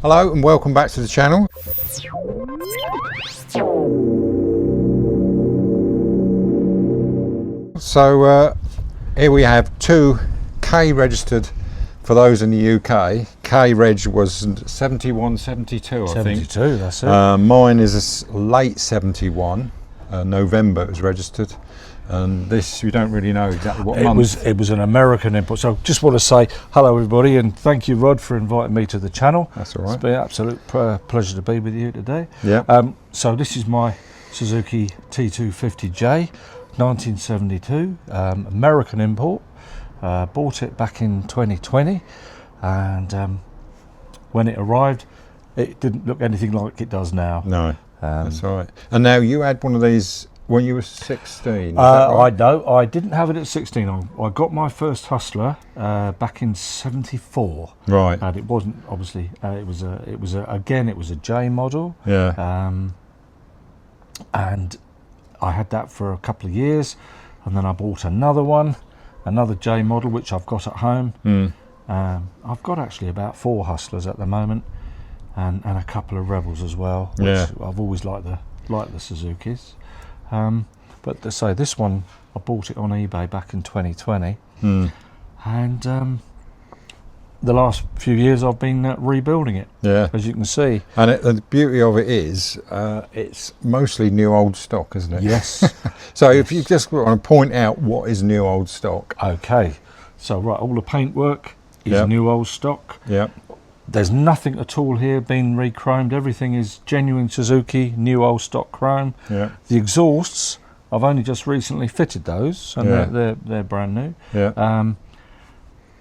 Hello and welcome back to the channel. So here we have two K registered for those in the UK. K reg was 71, 72 I think. 72, that's it. Mine is a late 71, November it was registered. And this, you don't really know exactly what month. It was an American import. So just want to say hello everybody and thank you Rod for inviting me to the channel. That's all right. It's been an absolute pleasure to be with you today. Yeah. So this is my Suzuki T250J, 1972, American import. Bought it back in 2020 and when it arrived it didn't look anything like it does now. No, that's all right. And now you had one of these when you were 16? Right? I didn't have it at 16. I got my first Hustler back in 74. Right. And it wasn't obviously. It was a J model. Yeah. And I had that for a couple of years, and then I bought another J model, which I've got at home. I've got actually about 4 Hustlers at the moment, and a couple of Rebels as well. Which yeah. I've always liked the Suzukis. But to say this one, I bought it on eBay back in 2020, and the last few years I've been rebuilding it. Yeah, as you can see. And the beauty of it is, it's mostly new old stock, isn't it? Yes. So if you just want to point out what is new old stock. Okay. So right, all the paintwork is new old stock. Yeah. There's nothing at all here been re-chromed. Everything is genuine Suzuki, new old stock chrome. Yeah. The exhausts, I've only just recently fitted those, and they're brand new. Yeah.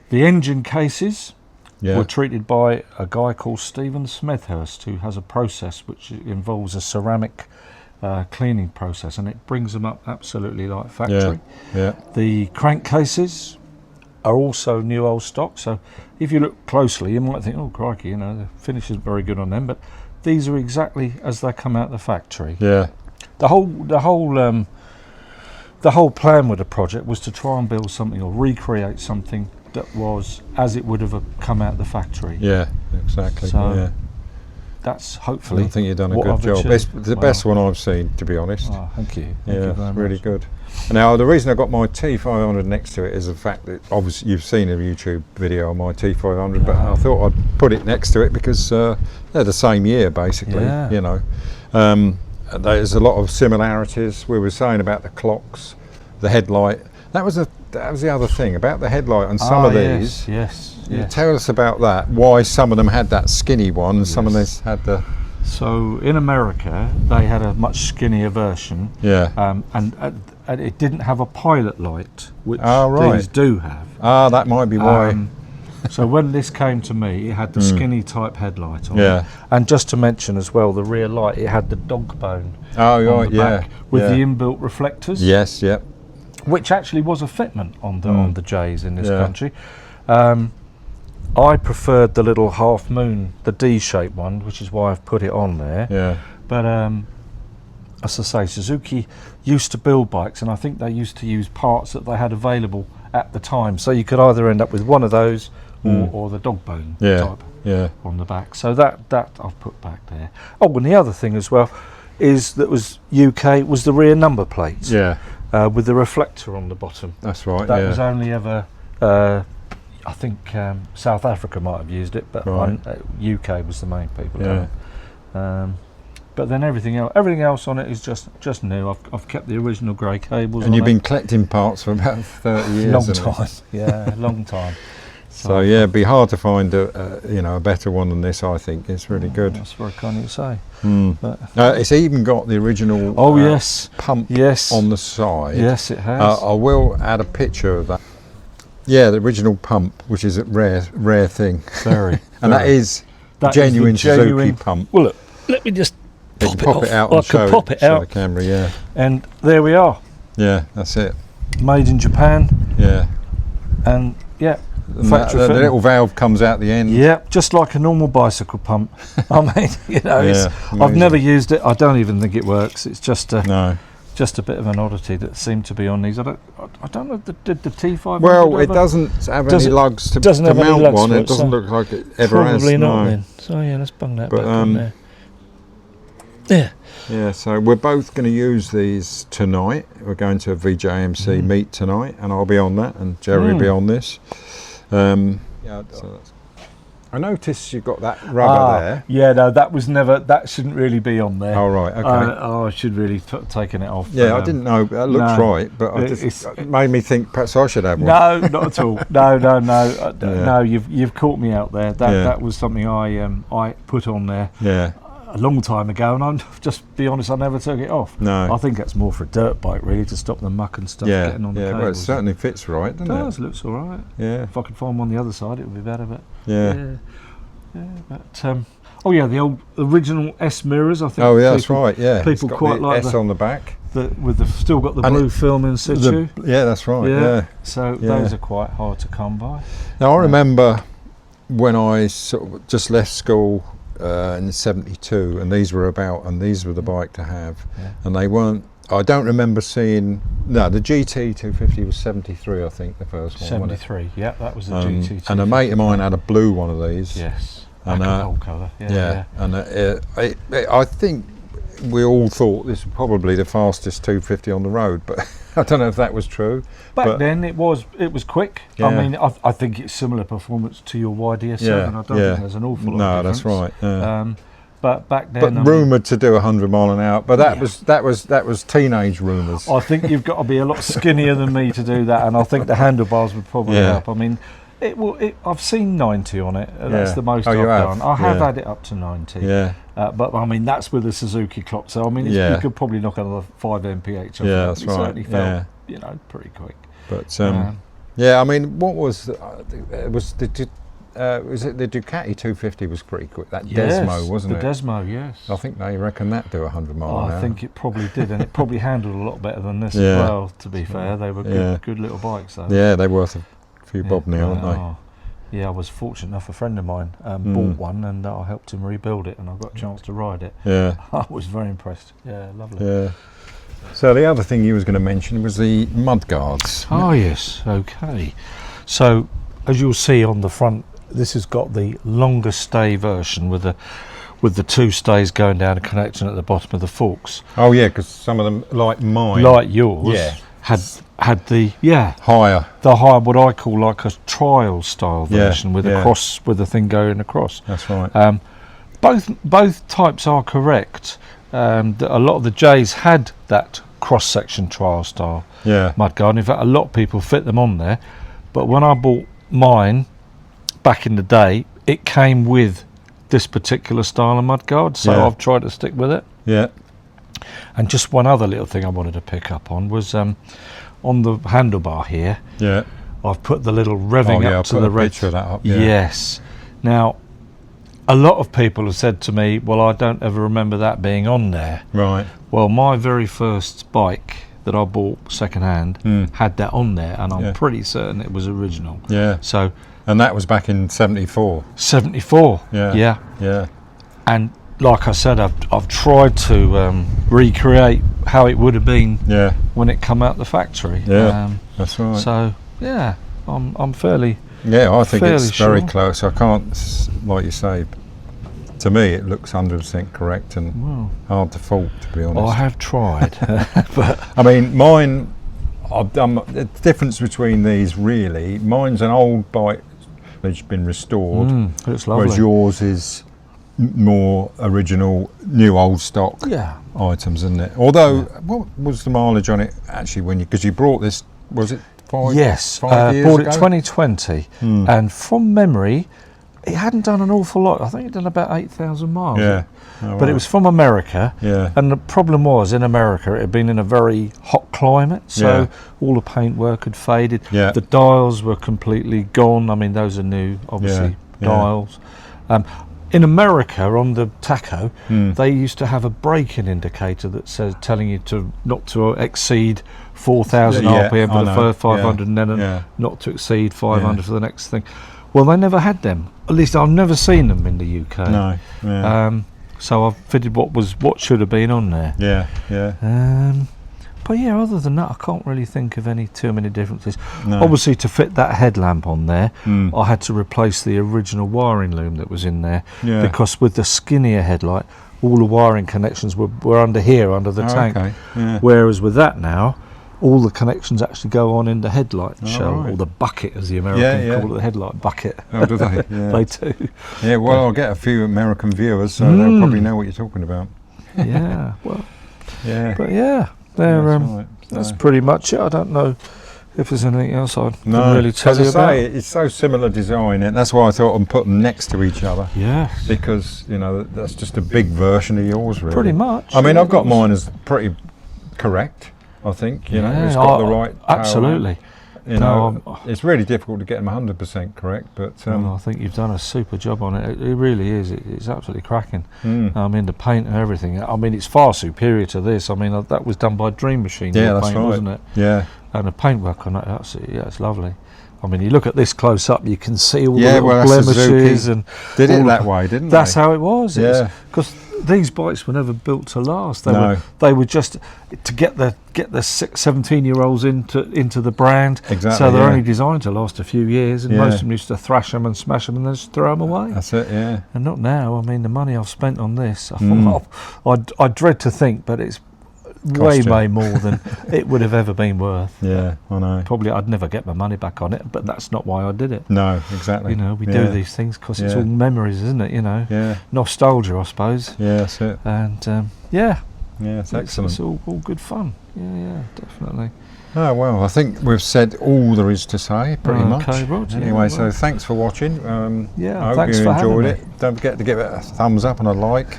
The engine cases were treated by a guy called Stephen Smithhurst, who has a process which involves a ceramic cleaning process, and it brings them up absolutely like factory. Yeah. The crankcases are also new old stock, so if you look closely you might think, oh crikey, you know, the finish isn't very good on them, but these are exactly as they come out the factory. Yeah. The whole plan with the project was to try and build something or recreate something that was as it would have come out the factory. Yeah, exactly. So that's hopefully. I think you've done a good I've job. It's the best one I've seen, to be honest. Oh, thank you. Yeah, you very it's really much. good. Now, the reason I got my T500 next to it is the fact that obviously you've seen a YouTube video on my T500, but I thought I'd put it next to it because they're the same year basically. Yeah. You know, there's a lot of similarities. We were saying about the clocks, the headlight. That was the other thing about the headlight on some of these. Yes. Tell us about that. Why some of them had that skinny one, and some of them had the. So in America, they had a much skinnier version. Yeah. And it didn't have a pilot light, which right. these do have. That might be why. So when this came to me, it had the skinny type headlight on it. And just to mention as well, the rear light, it had the dog bone on the back with the inbuilt reflectors. Yes, yep. Which actually was a fitment on the J's in this country. I preferred the little half moon, the D-shaped one, which is why I've put it on there. Yeah. But as I say, Suzuki used to build bikes, and I think they used to use parts that they had available at the time. So you could either end up with one of those or the dog bone type on the back. So that I've put back there. Oh, and the other thing as well is that was UK was the rear number plates. Yeah. With the reflector on the bottom. That's right. That was only ever. I think South Africa might have used it, but UK was the main people doing it. But then everything else on it is just new. I've kept the original grey cables. And you've been collecting parts for about 30 years. Long time, long time. So yeah, it'd be hard to find a better one than this. I think it's really good. That's very kind of you to say. It's even got the original pump on the side. Yes, it has. I will add a picture of that. Yeah, the original pump, which is a rare thing. Very. And that is genuine Suzuki pump. Well, look, let me just pop it out and show the camera. Yeah. And there we are. Yeah, that's it. Made in Japan. Yeah. And And the little valve comes out the end. Yeah, just like a normal bicycle pump. I mean, I've never used it. I don't even think it works. It's just just a bit of an oddity that seemed to be on these. I don't know. Did the T500? Well, it doesn't have any lugs to mount one. It doesn't look like it ever has. Probably not no. then. So yeah, let's bung that back on there. Yeah. Yeah, so we're both going to use these tonight. We're going to a VJMC meet tonight, and I'll be on that, and Jerry will be on this. I noticed you got that rubber there. Yeah, no, that was never. That shouldn't really be on there. Oh right, okay. I should really taken it off. Yeah, I didn't know. That looks right, but it made me think perhaps I should have one. No, not at all. No. No, you've caught me out there. That was something I put on there. Yeah. A long time ago, and I'm just be honest, I never took it off. No, I think that's more for a dirt bike, really, to stop the muck and stuff getting on the cables. Well, it certainly fits right, doesn't it? It does, looks all right. Yeah. If I could find one on the other side, it would be better, but yeah. But the old original S mirrors. I think. Oh yeah, that's right. Yeah, people quite like S on the back. Still got the blue film in situ. Yeah, that's right. Yeah. So those are quite hard to come by. Now I remember when I sort of just left school. In '72, and these were the bike to have, and they weren't. I don't remember seeing. No, the GT 250 was '73, I think, the first one. 73, yeah, that was the GT. And a mate of mine had a blue one of these. Yes, and whole colour. Yeah. And I think we all thought this was probably the fastest 250 on the road, but I don't know if that was true. Back then it was quick. Yeah. I mean, I think it's similar performance to your YDS7. I don't think there's an awful lot of difference. No, that's right. Yeah. But back then, rumoured to do 100 mile an hour, but that was teenage rumours. I think you've got to be a lot skinnier than me to do that, and I think the handlebars would probably help. I mean, I've seen 90 on it. That's the most I've done. I have had it up to 90. Yeah. But I mean, that's with a Suzuki clock. So I mean, you could probably knock another 5 mph. Yeah, that's right. Certainly felt, pretty quick. But I mean, what was was it the Ducati 250 was pretty quick? That Desmo, wasn't it? The Desmo, yes. I think they reckon that do 100 mile an hour. I think it probably did, and it probably handled a lot better than this as well. To be fair, they were good little bikes. Though. Yeah, they're worth a few bob now, aren't they? Yeah, I was fortunate enough. A friend of mine bought one, and I helped him rebuild it, and I got a chance to ride it. Yeah, I was very impressed. Yeah, lovely. Yeah. So the other thing you was going to mention was the mud guards. Oh yes, okay. So as you'll see on the front, this has got the longer stay version with the 2 stays going down and connecting at the bottom of the forks. Oh yeah, because some of them, like mine, like yours, had the higher what I call like a trial style version with a cross, with the thing going across. That's right. Both types are correct. A lot of the J's had that cross section trial style mudguard. In fact, a lot of people fit them on there. But when I bought mine back in the day, it came with this particular style of mudguard. So I've tried to stick with it. Yeah. And just one other little thing I wanted to pick up on was on the handlebar here. Yeah. I've put the little revving up to the red. Picture of that up. Yeah. Yes. Now, a lot of people have said to me, well, I don't ever remember that being on there. Right. Well, my very first bike that I bought second-hand had that on there, and I'm pretty certain it was original. Yeah. So. And that was back in '74. 74. Yeah. Yeah. And like I said, I've tried to recreate how it would have been when it come out the factory. Yeah. That's right. So yeah, I'm fairly. Yeah, I think it's very sure. close. I can't, like you say, to me it looks 100% correct and hard to fault, to be honest. I have tried. But I mean, mine, the difference between these really, mine's an old bike that's been restored, it's lovely. whereas yours is more original, new old stock items, isn't it? Although, what was the mileage on it actually because you brought this, was it 5 Yes, 5 years bought ago? it 2020, and from memory, it hadn't done an awful lot. I think it done about 8,000 miles. Yeah. But it was from America, and the problem was in America it had been in a very hot climate, so all the paintwork had faded. The dials were completely gone. I mean, those are new, obviously, dials. In America, on the tacho, they used to have a braking indicator that says telling you not to exceed 4,000 RPM for the first 500, and then not to exceed 500 for the next thing. Well, they never had them. At least I've never seen them in the UK. No. Yeah. So I've fitted what should have been on there. Yeah. But yeah, other than that, I can't really think of too many differences. No. Obviously, to fit that headlamp on there, I had to replace the original wiring loom that was in there, because with the skinnier headlight, all the wiring connections were under here, under the tank. Okay. Yeah. Whereas with that now, all the connections actually go on in the headlight shell, right. or the bucket, as the Americans Yeah. call it, the headlight bucket. Oh, do they? Yeah. They do. Yeah, well, I'll get a few American viewers, so they'll probably know what you're talking about. Yeah, well, Yeah. but yeah, they're, right. that's pretty much it. I don't know if there's anything else I can No, really tell as you I about. say, it's so similar design, and that's why I thought I'd put them next to each other. Yeah, Because, you know, that's just a big version of yours, really. pretty much. I mean, yeah, I've got it was- mine as pretty correct, I think. You know, Yeah, it's got the right power. absolutely. You know, it's really difficult to get them 100% correct, but Well, I think you've done a super job on it. It really is. It's absolutely cracking. mm. I mean, the paint and everything. I mean, it's far superior to this. I mean, that was done by Dream Machine. Yeah, your that's paint, right. wasn't it? Yeah. And the paintwork on it, absolutely, yeah, it's lovely. I mean, you look at this close up, you can see all Yeah, the well, little that's blemishes Suzuki. and Did all it the- that way, didn't That's they? how it was. Yeah. Because these bikes were never built to last. No. They were just to get the 17-year-olds into the brand. Exactly, So they're yeah. only designed to last a few years, and Yeah. most of them used to thrash them and smash them and then just throw them away. That's it, yeah. And not now. I mean, the money I've spent on this, I thought, I dread to think, but it's way you. more than it would have ever been worth. Yeah, I know. Probably I'd never get my money back on it, but that's not why I did it. No, exactly. You know, we Yeah. do these things because it's Yeah. all memories, isn't it? You know, Yeah, nostalgia, I suppose. yeah, that's it. And yeah, Yeah, it's excellent. It's all good fun. Yeah, definitely. Oh, well, I think we've said all there is to say, pretty much. Okay, Roger, Anyway, well. so thanks for watching. Yeah, I hope thanks you for having enjoyed me. it. Don't forget to give it a thumbs up and a like.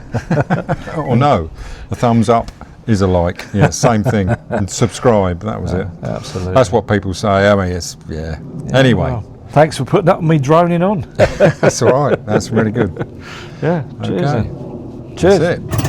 Or no, a thumbs up is a like. Yeah, same thing. And subscribe, that was it. Absolutely. That's what people say. I mean, it's, yeah. Anyway, Well, thanks for putting up with me droning on. that's all right. That's really good. Yeah, cheers. Okay. Then. Cheers. That's it.